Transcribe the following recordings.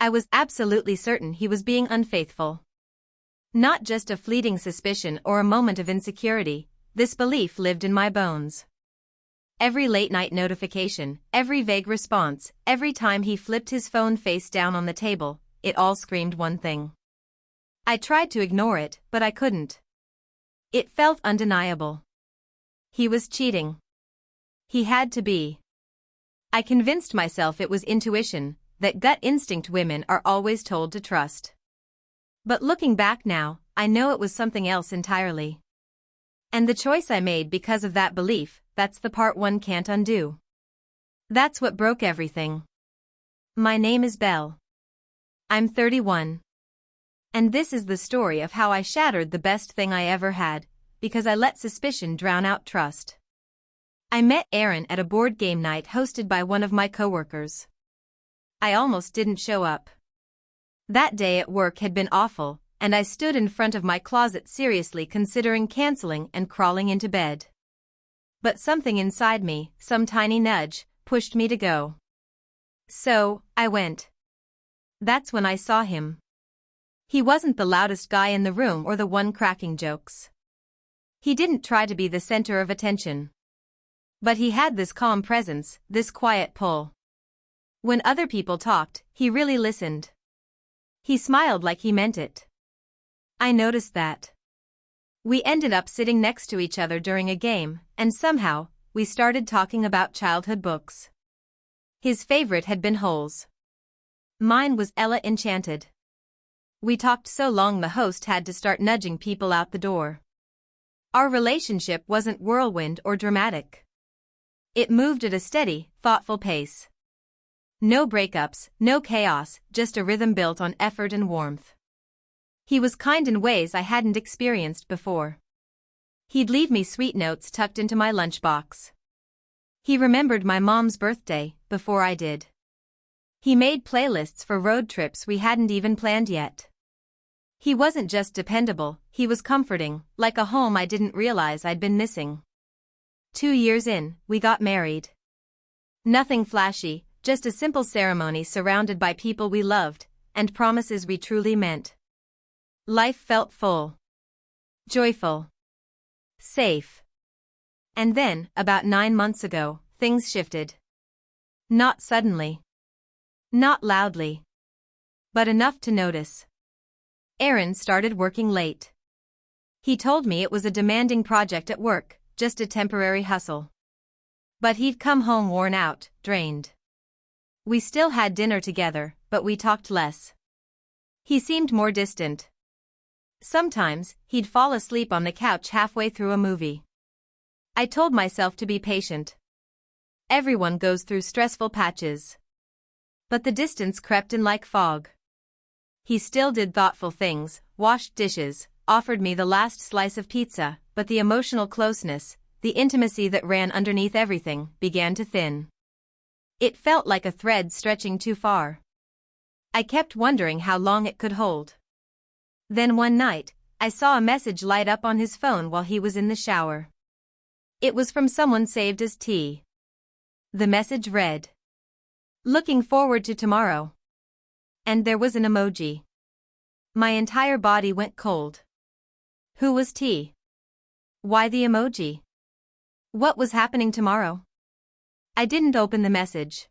I was absolutely certain he was being unfaithful. Not just a fleeting suspicion or a moment of insecurity, this belief lived in my bones. Every late-night notification, every vague response, every time he flipped his phone face down on the table, it all screamed one thing. I tried to ignore it, but I couldn't. It felt undeniable. He was cheating. He had to be. I convinced myself it was intuition, that gut instinct women are always told to trust. But looking back now, I know it was something else entirely. And the choice I made because of that belief, that's the part one can't undo. That's what broke everything. My name is Belle. I'm 31. And this is the story of how I shattered the best thing I ever had, because I let suspicion drown out trust. I met Aaron at a board game night hosted by one of my coworkers. I almost didn't show up. That day at work had been awful, and I stood in front of my closet seriously considering canceling and crawling into bed. But something inside me, some tiny nudge, pushed me to go. So, I went. That's when I saw him. He wasn't the loudest guy in the room or the one cracking jokes. He didn't try to be the center of attention. But he had this calm presence, this quiet pull. When other people talked, he really listened. He smiled like he meant it. I noticed that. We ended up sitting next to each other during a game, and somehow, we started talking about childhood books. His favorite had been Holes. Mine was Ella Enchanted. We talked so long the host had to start nudging people out the door. Our relationship wasn't whirlwind or dramatic. It moved at a steady, thoughtful pace. No breakups, no chaos, just a rhythm built on effort and warmth. He was kind in ways I hadn't experienced before. He'd leave me sweet notes tucked into my lunchbox. He remembered my mom's birthday before I did. He made playlists for road trips we hadn't even planned yet. He wasn't just dependable, he was comforting, like a home I didn't realize I'd been missing. 2 years in, we got married. Nothing flashy, just a simple ceremony surrounded by people we loved, and promises we truly meant. Life felt full. Joyful. Safe. And then, about 9 months ago, things shifted. Not suddenly. Not loudly. But enough to notice. Aaron started working late. He told me it was a demanding project at work, just a temporary hustle. But he'd come home worn out, drained. We still had dinner together, but we talked less. He seemed more distant. Sometimes, he'd fall asleep on the couch halfway through a movie. I told myself to be patient. Everyone goes through stressful patches. But the distance crept in like fog. He still did thoughtful things, washed dishes, offered me the last slice of pizza, but the emotional closeness, the intimacy that ran underneath everything, began to thin. It felt like a thread stretching too far. I kept wondering how long it could hold. Then one night, I saw a message light up on his phone while he was in the shower. It was from someone saved as T. The message read, "Looking forward to tomorrow." And there was an emoji. My entire body went cold. Who was T? Why the emoji? What was happening tomorrow? I didn't open the message.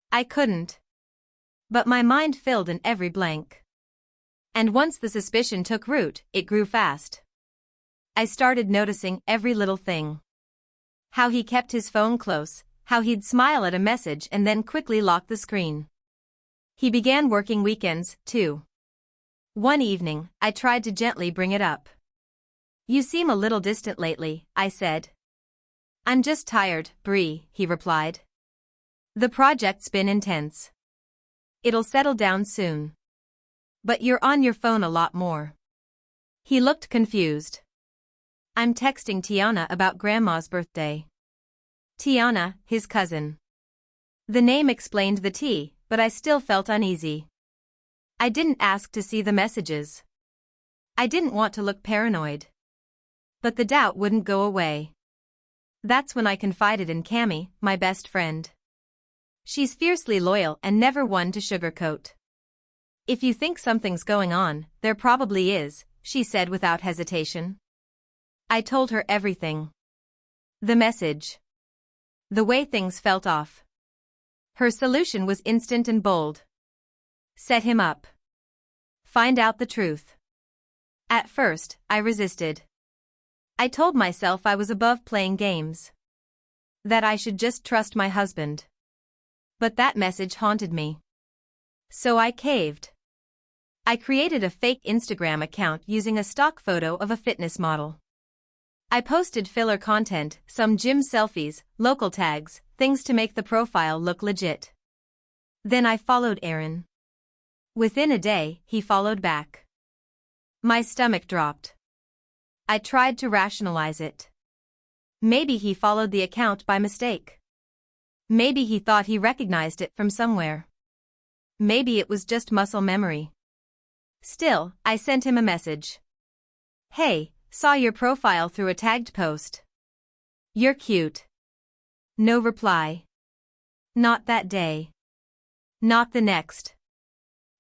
I couldn't. But my mind filled in every blank. And once the suspicion took root, it grew fast. I started noticing every little thing. How he kept his phone close, how he'd smile at a message and then quickly lock the screen. He began working weekends, too. One evening, I tried to gently bring it up. "You seem a little distant lately," I said. "I'm just tired, Bree," he replied. "The project's been intense. It'll settle down soon. But you're on your phone a lot more." He looked confused. "I'm texting Tiana about Grandma's birthday." Tiana, his cousin. The name explained the T, but I still felt uneasy. I didn't ask to see the messages. I didn't want to look paranoid. But the doubt wouldn't go away. That's when I confided in Cammie, my best friend. She's fiercely loyal and never one to sugarcoat. If you think something's going on, there probably is, she said without hesitation. I told her everything. The message. The way things felt off. Her solution was instant and bold. Set him up. Find out the truth. At first, I resisted. I told myself I was above playing games. That I should just trust my husband. But that message haunted me. So I caved. I created a fake Instagram account using a stock photo of a fitness model. I posted filler content, some gym selfies, local tags, things to make the profile look legit. Then I followed Aaron. Within a day, he followed back. My stomach dropped. I tried to rationalize it. Maybe he followed the account by mistake. Maybe he thought he recognized it from somewhere. Maybe it was just muscle memory. Still, I sent him a message. Hey, saw your profile through a tagged post. You're cute. No reply. Not that day. Not the next.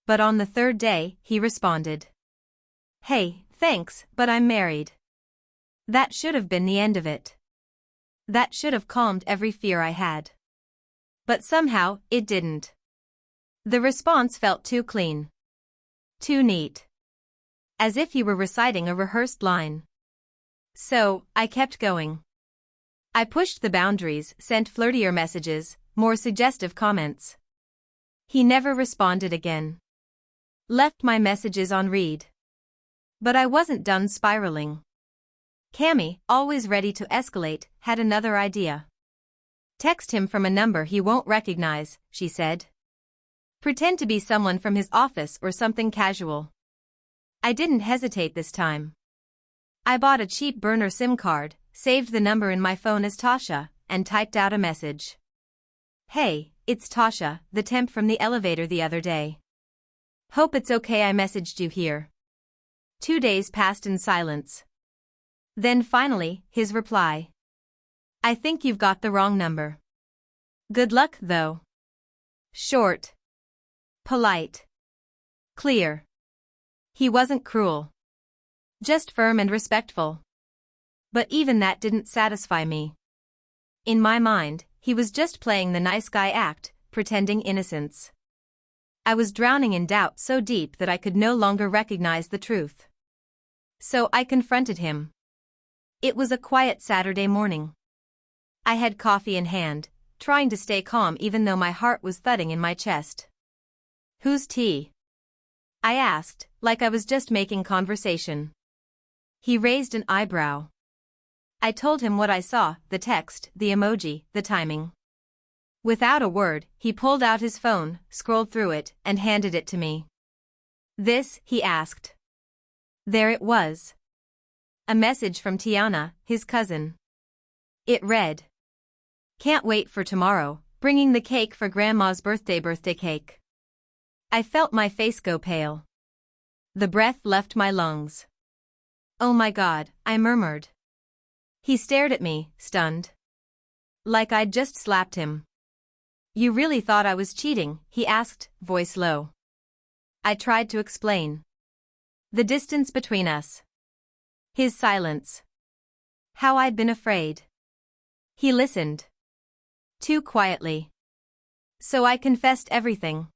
But on the third day, he responded. Hey, thanks, but I'm married. That should have been the end of it. That should have calmed every fear I had. But somehow, it didn't. The response felt too clean. Too neat. As if he were reciting a rehearsed line. So, I kept going. I pushed the boundaries, sent flirtier messages, more suggestive comments. He never responded again. Left my messages on read. But I wasn't done spiraling. Cammy, always ready to escalate, had another idea. Text him from a number he won't recognize, she said. Pretend to be someone from his office or something casual. I didn't hesitate this time. I bought a cheap burner SIM card, saved the number in my phone as Tasha, and typed out a message. Hey, it's Tasha, the temp from the elevator the other day. Hope it's okay I messaged you here. 2 days passed in silence. Then finally, his reply. I think you've got the wrong number. Good luck, though. Short. Polite. Clear. He wasn't cruel. Just firm and respectful. But even that didn't satisfy me. In my mind, he was just playing the nice guy act, pretending innocence. I was drowning in doubt so deep that I could no longer recognize the truth. So I confronted him. It was a quiet Saturday morning. I had coffee in hand, trying to stay calm even though my heart was thudding in my chest. Who's tea? I asked, like I was just making conversation. He raised an eyebrow. I told him what I saw, the text, the emoji, the timing. Without a word, he pulled out his phone, scrolled through it, and handed it to me. This, he asked. There it was. A message from Tiana, his cousin. It read. Can't wait for tomorrow, bringing the cake for Grandma's birthday cake. I felt my face go pale. The breath left my lungs. Oh my God, I murmured. He stared at me, stunned. Like I'd just slapped him. You really thought I was cheating? He asked, voice low. I tried to explain. The distance between us. His silence. How I'd been afraid. He listened. Too quietly. So I confessed everything.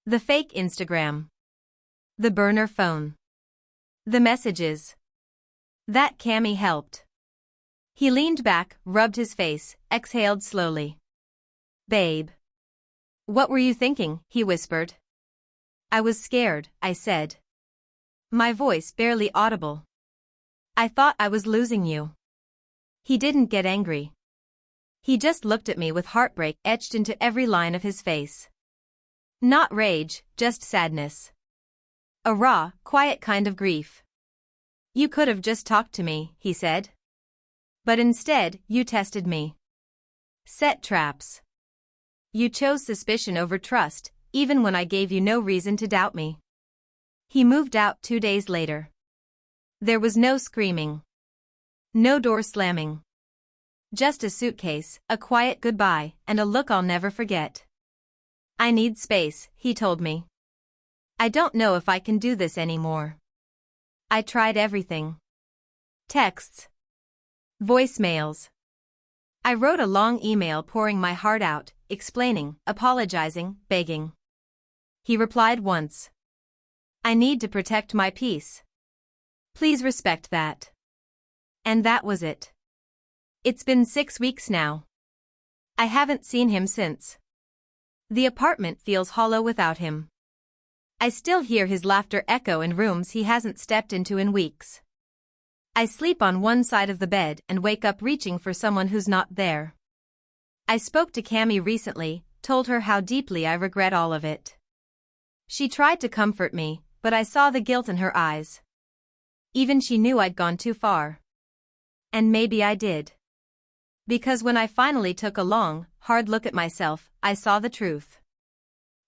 The fake Instagram. The burner phone. The messages. That Cammy helped. He leaned back, rubbed his face, exhaled slowly. Babe. What were you thinking? He whispered. I was scared, I said. My voice barely audible. I thought I was losing you. He didn't get angry. He just looked at me with heartbreak etched into every line of his face. Not rage, just sadness. A raw, quiet kind of grief. You could have just talked to me, he said. But instead, you tested me. Set traps. You chose suspicion over trust, even when I gave you no reason to doubt me. He moved out 2 days later. There was no screaming. No door slamming. Just a suitcase, a quiet goodbye, and a look I'll never forget. I need space, he told me. I don't know if I can do this anymore. I tried everything. Texts. Voicemails. I wrote a long email pouring my heart out, explaining, apologizing, begging. He replied once. I need to protect my peace. Please respect that. And that was it. It's been 6 weeks now. I haven't seen him since. The apartment feels hollow without him. I still hear his laughter echo in rooms he hasn't stepped into in weeks. I sleep on one side of the bed and wake up reaching for someone who's not there. I spoke to Cammie recently, told her how deeply I regret all of it. She tried to comfort me, but I saw the guilt in her eyes. Even she knew I'd gone too far. And maybe I did. Because when I finally took a long, hard look at myself, I saw the truth.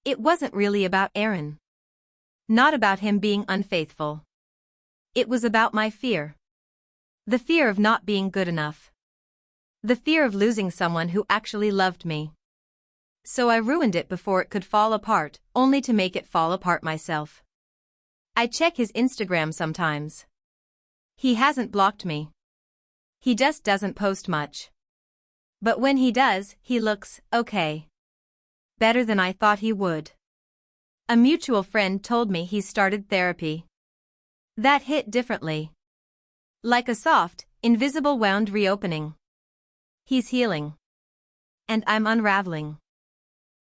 It wasn't really about Aaron. Not about him being unfaithful. It was about my fear. The fear of not being good enough. The fear of losing someone who actually loved me. So I ruined it before it could fall apart, only to make it fall apart myself. I check his Instagram sometimes. He hasn't blocked me. He just doesn't post much. But when he does, he looks okay. Better than I thought he would. A mutual friend told me he's started therapy. That hit differently. Like a soft, invisible wound reopening. He's healing. And I'm unraveling.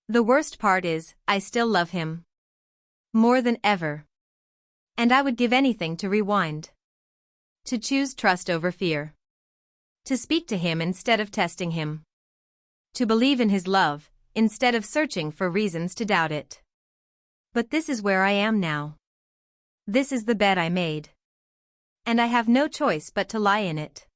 The worst part is, I still love him. More than ever. And I would give anything to rewind. To choose trust over fear. To speak to him instead of testing him. To believe in his love, instead of searching for reasons to doubt it. But this is where I am now. This is the bed I made. And I have no choice but to lie in it.